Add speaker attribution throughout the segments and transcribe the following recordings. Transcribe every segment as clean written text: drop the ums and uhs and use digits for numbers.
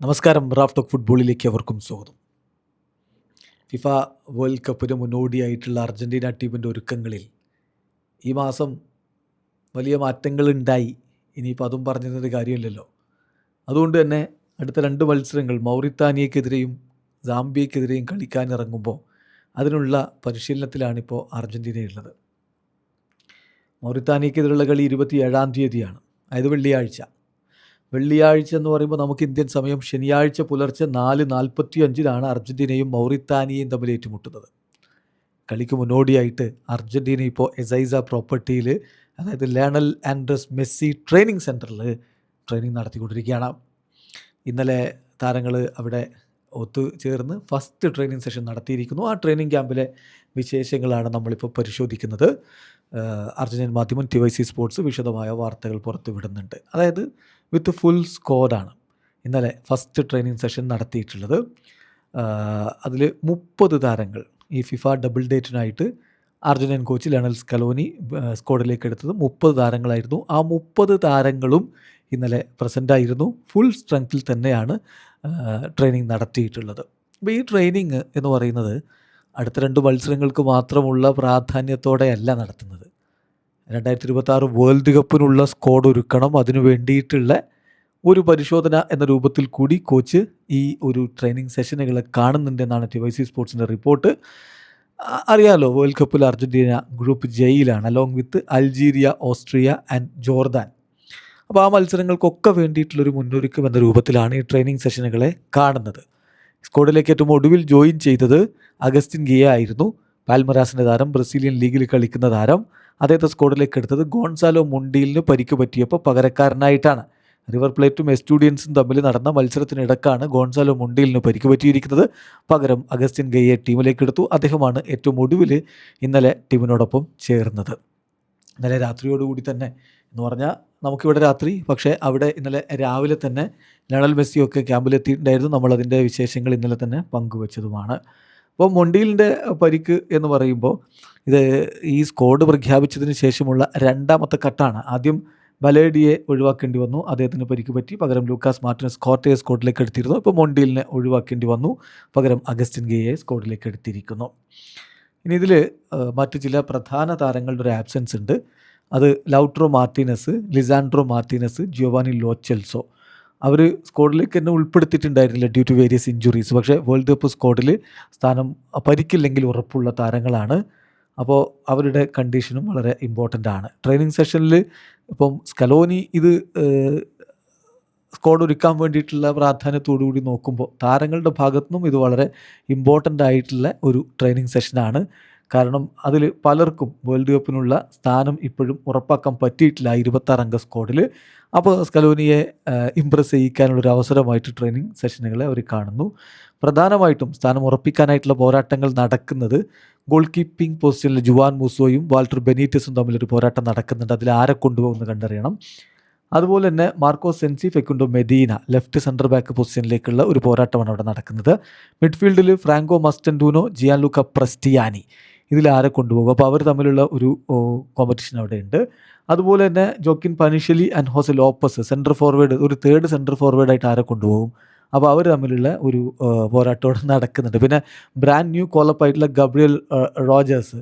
Speaker 1: നമസ്കാരം. Raf talk ഫുട്ബോളിലേക്ക് അവർക്കും സ്വാഗതം. ഫിഫ വേൾഡ് കപ്പിന് മുന്നോടിയായിട്ടുള്ള അർജൻറ്റീന ടീമിൻ്റെ ഒരുക്കങ്ങളിൽ ഈ മാസം വലിയ മാറ്റങ്ങളുണ്ടായി. ഇനിയിപ്പോൾ അതും പറഞ്ഞിരുന്നൊരു കാര്യമില്ലല്ലോ. അതുകൊണ്ട് തന്നെ അടുത്ത 2 മത്സരങ്ങൾ മൗറിത്താനിയക്കെതിരെയും സാംബിയക്കെതിരെയും കളിക്കാനിറങ്ങുമ്പോൾ അതിനുള്ള പരിശീലനത്തിലാണിപ്പോൾ അർജൻറ്റീനയുള്ളത്. മൗറിത്താനിയക്കെതിരെയുള്ള കളി 27-ാം തീയതിയാണ്, അതായത് വെള്ളിയാഴ്ച എന്ന് പറയുമ്പോൾ നമുക്ക് ഇന്ത്യൻ സമയം ശനിയാഴ്ച പുലർച്ചെ 4:45 അർജൻറ്റീനയും മൗറിത്താനിയയും തമ്മിൽ ഏറ്റുമുട്ടുന്നത്. കളിക്ക് മുന്നോടിയായിട്ട് അർജൻറ്റീന ഇപ്പോൾ എസൈസ പ്രോപ്പർട്ടിയിൽ, അതായത് ലയണൽ ആൻഡ്രസ് മെസ്സി ട്രെയിനിങ് സെൻറ്ററിൽ ട്രെയിനിങ് നടത്തിക്കൊണ്ടിരിക്കുകയാണ്. ഇന്നലെ താരങ്ങൾ അവിടെ ഒത്തുചേർന്ന് ഫസ്റ്റ് ട്രെയിനിങ് സെഷൻ നടത്തിയിരിക്കുന്നു. ആ ട്രെയിനിങ് ക്യാമ്പിലെ വിശേഷങ്ങളാണ് നമ്മളിപ്പോൾ പരിശോധിക്കുന്നത്. അർജൻറ്റീൻ മാധ്യമം TYC സ്പോർട്സ് വിശദമായ വാർത്തകൾ പുറത്തുവിടുന്നുണ്ട്. അതായത് വിത്ത് ഫുൾ സ്ക്വാഡാണ് ഇന്നലെ ഫസ്റ്റ് ട്രെയിനിങ് സെഷൻ നടത്തിയിട്ടുള്ളത്. അതിൽ 30 താരങ്ങൾ ഈ ഫിഫ ഡബിൾ ഡേറ്റിനായിട്ട് അർജൻറ്റീൻ കോച്ച് ലയണൽ സ്കലോനി സ്ക്വാഡിലേക്ക് എടുത്തത് 30 താരങ്ങളായിരുന്നു. ആ 30 താരങ്ങളും ഇന്നലെ പ്രസൻ്റായിരുന്നു. ഫുൾ സ്ട്രെങ്ത്തിൽ തന്നെയാണ് ട്രെയിനിങ് നടത്തിയിട്ടുള്ളത്. അപ്പോൾ ഈ ട്രെയിനിങ് എന്ന് പറയുന്നത് അടുത്ത 2 മത്സരങ്ങൾക്ക് മാത്രമുള്ള പ്രാധാന്യത്തോടെയല്ല നടത്തുന്നത്. 2026 വേൾഡ് കപ്പിനുള്ള സ്ക്വാഡ് ഒരുക്കണം, അതിനു വേണ്ടിയിട്ടുള്ള ഒരു പരിശോധന എന്ന രൂപത്തിൽ കൂടി കോച്ച് ഈ ഒരു ട്രെയിനിങ് സെഷനുകളെ കാണുന്നുണ്ടെന്നാണ് TYC സ്പോർട്സിൻ്റെ റിപ്പോർട്ട്. അറിയാലോ, വേൾഡ് കപ്പിൽ അർജൻറ്റീന ഗ്രൂപ്പ് ജെയിലാണ്, along with Algeria, Austria and Jordan. അപ്പോൾ ആ മത്സരങ്ങൾക്കൊക്കെ വേണ്ടിയിട്ടുള്ളൊരു മുന്നൊരുക്കം എന്ന രൂപത്തിലാണ് ഈ ട്രെയിനിങ് സെഷനുകളെ കാണുന്നത്. സ്ക്വാഡിലേക്ക് ഏറ്റവും ഒടുവിൽ ജോയിൻ ചെയ്തത് അഗസ്റ്റിൻ ഗിയ ആയിരുന്നു. പാൽമറാസിൻ്റെ താരം, ബ്രസീലിയൻ ലീഗിൽ കളിക്കുന്ന താരം. അദ്ദേഹത്തെ സ്ക്വാഡിലേക്ക് എടുത്തത് ഗോൺസാലോ മൊണ്ടീലിന് പരിക്ക് പറ്റിയപ്പോൾ പകരക്കാരനായിട്ടാണ്. റിവർ പ്ലേറ്റും എസ്റ്റുഡിയൻസും തമ്മിൽ നടന്ന മത്സരത്തിനിടക്കാണ് ഗോൺസാലോ മൊണ്ടീലിന് പരിക്ക് പറ്റിയിരിക്കുന്നത്. പകരം അഗസ്റ്റിൻ ഗിയയെ ടീമിലേക്ക് എടുത്തു. അദ്ദേഹമാണ് ഏറ്റവും ഒടുവിൽ ഇന്നലെ ടീമിനോടൊപ്പം ചേർന്നത്. ഇന്നലെ രാത്രിയോടുകൂടി തന്നെ എന്ന് പറഞ്ഞാൽ നമുക്കിവിടെ രാത്രി, പക്ഷേ അവിടെ ഇന്നലെ രാവിലെ തന്നെ ലയണൽ മെസ്സിയൊക്കെ ക്യാമ്പിലെത്തിയിട്ടുണ്ടായിരുന്നു. നമ്മളതിൻ്റെ വിശേഷങ്ങൾ ഇന്നലെ തന്നെ പങ്കുവച്ചതുമാണ്. അപ്പോൾ മൊണ്ടീലിൻ്റെ പരിക്ക് എന്ന് പറയുമ്പോൾ ഇത് ഈ സ്ക്വാഡ് പ്രഖ്യാപിച്ചതിന് ശേഷമുള്ള 2ാമത്തെ ഘട്ടമാണ്. ആദ്യം ബലേഡിയെ ഒഴിവാക്കേണ്ടി വന്നു, അദ്ദേഹത്തിന് പരിക്ക് പറ്റി. പകരം ലൂക്കാസ് മാർട്ടിനസ് കോർട്ടയെ സ്ക്വാഡിലേക്ക് എടുത്തിരുന്നു. ഇപ്പോൾ മൊണ്ടീലിനെ ഒഴിവാക്കേണ്ടി വന്നു, പകരം അഗസ്റ്റിൻ ഗിയയെ സ്ക്വാഡിലേക്ക് എടുത്തിരിക്കുന്നു. ഇനി ഇതിൽ മറ്റു ചില പ്രധാന താരങ്ങളുടെ ഒരു ആബ്സെൻസ് ഉണ്ട്. അത് Lautaro Martinez, Lisandro Martinez, Giovani Lo Celso. അവർ സ്ക്വാഡിലേക്ക് തന്നെ ഉൾപ്പെടുത്തിയിട്ടുണ്ടായിരുന്നില്ല ഡ്യൂ ടു വേരിയസ് ഇഞ്ചുറീസ്. പക്ഷേ വേൾഡ് കപ്പ് സ്ക്വാഡിൽ സ്ഥാനം പരിക്കില്ലെങ്കിൽ ഉറപ്പുള്ള താരങ്ങളാണ്. അപ്പോൾ അവരുടെ കണ്ടീഷനും വളരെ ഇമ്പോർട്ടൻ്റ് ആണ്. ട്രെയിനിങ് സെഷനിൽ ഇപ്പം സ്കലോനി ഇത് സ്ക്വാഡ് ഒരുക്കാൻ വേണ്ടിയിട്ടുള്ള പ്രാധാന്യത്തോടു കൂടി നോക്കുമ്പോൾ താരങ്ങളുടെ ഭാഗത്തുനിന്നും ഇത് വളരെ ഇമ്പോർട്ടൻ്റ് ആയിട്ടുള്ള ഒരു ട്രെയിനിങ് സെഷനാണ്. കാരണം അതിൽ പലർക്കും വേൾഡ് കപ്പിനുള്ള സ്ഥാനം ഇപ്പോഴും ഉറപ്പാക്കാൻ പറ്റിയിട്ടില്ല 26 അംഗ സ്ക്വാഡിൽ. അപ്പോൾ സ്കലോനിയെ ഇംപ്രസ് ചെയ്യിക്കാനുള്ളൊരു അവസരമായിട്ട് ട്രെയിനിങ് സെഷനുകളെ അവർ കാണുന്നു. പ്രധാനമായിട്ടും സ്ഥാനം ഉറപ്പിക്കാനായിട്ടുള്ള പോരാട്ടങ്ങൾ നടക്കുന്നത് ഗോൾ കീപ്പിംഗ് പൊസിഷനിൽ ജുവാൻ മൂസോയും വാൾട്ടർ ബെനീറ്റസും തമ്മിലൊരു പോരാട്ടം നടക്കുന്നുണ്ട്. അതിൽ ആരെ കൊണ്ടുപോകുമെന്ന് കണ്ടറിയണം. അതുപോലെ തന്നെ Marco Senesi, Facundo Medina left centre back പൊസിഷനിലേക്കുള്ള ഒരു പോരാട്ടമാണ് അവിടെ നടക്കുന്നത്. മിഡ്ഫീൽഡിൽ ഫ്രാങ്കോ മസ്റ്റൻഡൂനോ, ജിയാൻലൂക്ക പ്രസ്റ്റിയാനി, ഇതിൽ ആരെ കൊണ്ടുപോകും. അപ്പോൾ അവർ തമ്മിലുള്ള ഒരു കോമ്പറ്റീഷൻ അവിടെ ഉണ്ട്. അതുപോലെ തന്നെ Joaquin Panichelli and Jose Lopez centre forward, ഒരു 3rd സെൻറ്റർ ഫോർവേഡായിട്ട് ആരെ കൊണ്ടുപോകും. അപ്പോൾ അവർ തമ്മിലുള്ള ഒരു പോരാട്ടം നടക്കുന്നുണ്ട്. പിന്നെ ബ്രാൻഡ് ന്യൂ കോളപ്പായിട്ടുള്ള ഗബ്രിയൽ റോജേഴ്സ്,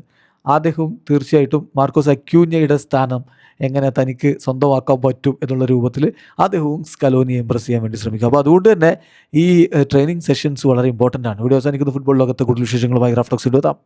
Speaker 1: അദ്ദേഹവും തീർച്ചയായിട്ടും മാർക്കോസ് അക്യൂഞ്ഞയുടെ സ്ഥാനം എങ്ങനെ തനിക്ക് സ്വന്തമാക്കാൻ പറ്റും എന്നുള്ള രൂപത്തിൽ അദ്ദേഹവും സ്കലോനിയെ ഇംപ്രസ് ചെയ്യാൻ വേണ്ടി ശ്രമിക്കും. അപ്പോൾ അതുകൊണ്ട് തന്നെ ഈ ട്രെയിനിങ് സെഷൻസ് വളരെ ഇമ്പോർട്ടൻ്റ് ആണ്. വീഡിയോ അവസാനിക്കുന്ന ഫുട്ബോൾ ലോകത്തെ കൂടുതൽ വിശേഷങ്ങളുമായി റാഫ് ടോക്സ് എത്താം.